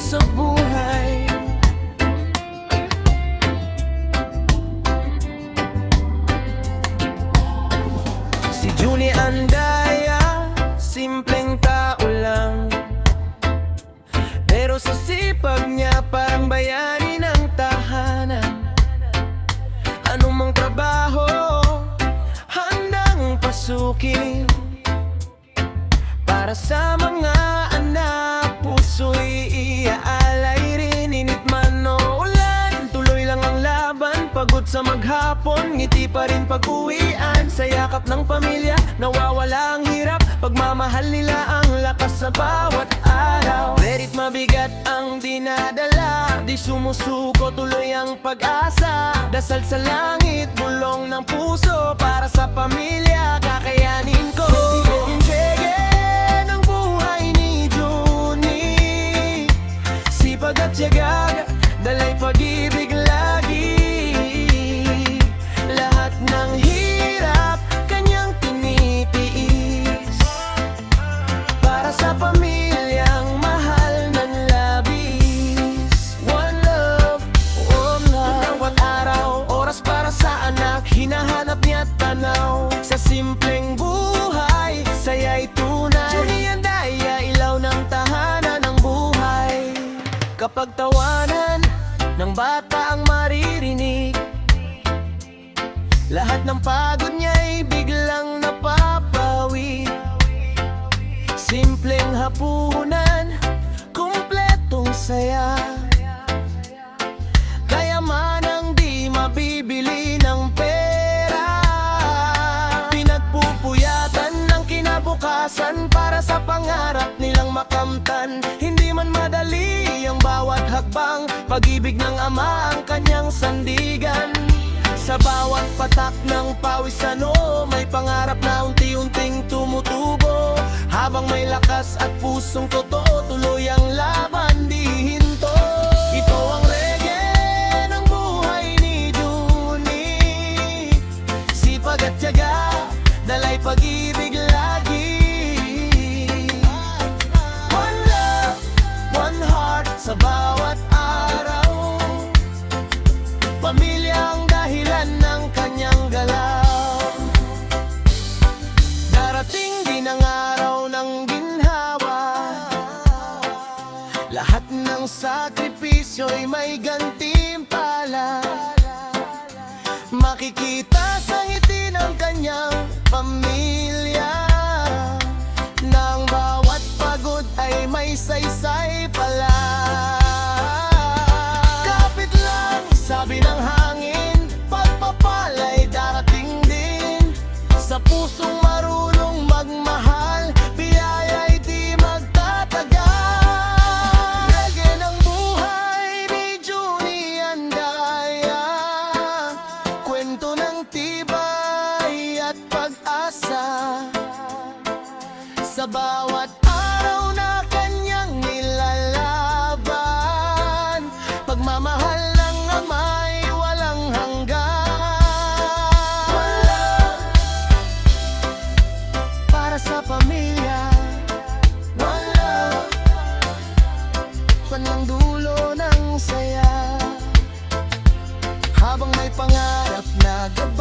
sa buhay. Si Junie Andaya, simpleng tao lang, pero sa sipag niya parang bayani ng tahanan. Anumang trabaho, handang pasukin. Para sa mga anak, puso'y iaalay rin. Init man o ulan, tuloy lang ang laban. Pagod sa maghapon, ngiti pa rin pag-uwian. Sa yakap ng pamilya, nawawala ang hirap. Pagmamahal nila ang lakas sa bawat araw. Berit mabigat ang dinadala, di sumusuko, tuloy ang pag-asa. Dasal sa langit, bulong ng puso, para sa pamilya, kakayanin ko. Ang buhay ni Junie, sipag at tiyaga, dalay pag-ibig lagi. Lahat ng hirap, kanyang tinitiis, para sa pamilyang mahal ng labis. One love, one love. Bawat araw, oras para sa anak, hinahanap niya tanaw. Sa simpleng buhay, saya'y tunay. Junie Andaya, ilaw ng tahanan ng buhay. Kapag tawanan ng bata ang maririnig, lahat ng pagod niya'y biglang napapawi. Simpleng hapunan, kumpletong saya. Kayamanang di mabibili ng pera, pinagpupuyatan ng kinabukasan, para sa pangarap nilang makamtan. Hindi man madali ang bawat hakbang, pag-ibig ng ama ang kanyang sandigan. Sa bawat patak ng pawisan, may pangarap na unti-unting tumutubo. Habang may lakas at pusong totoo, tuloy ang laban, di hinto. Ito ang reggae ng buhay ni Junie, sipag at tiyaga, dalay pag-ibig lagi. One love, one heart, sa bawat araw. Pamilya ang dahilan ng kanyang galaw. Darating din ang araw ng ginhawa, lahat ng sakripisyo'y may gantimpala. Makikita sa ngiti ng kanyang pamilya, nang bawat pagod ay may saysay pala. Kapit lang, sabi ng hangin, pagpapala'y darating din. Sa pusong marunong magmahal, biyaya'y di magtatagal. Reggae ng buhay ni Junie Andaya, kwento ng tibay at pag-asa. Sa bawat araw na kanyang nilalaban, pagmamahal ng ama'y walang hanggan. Para sa pamilya, one love, walang dulo ng saya. Habang may pangarap na gabi,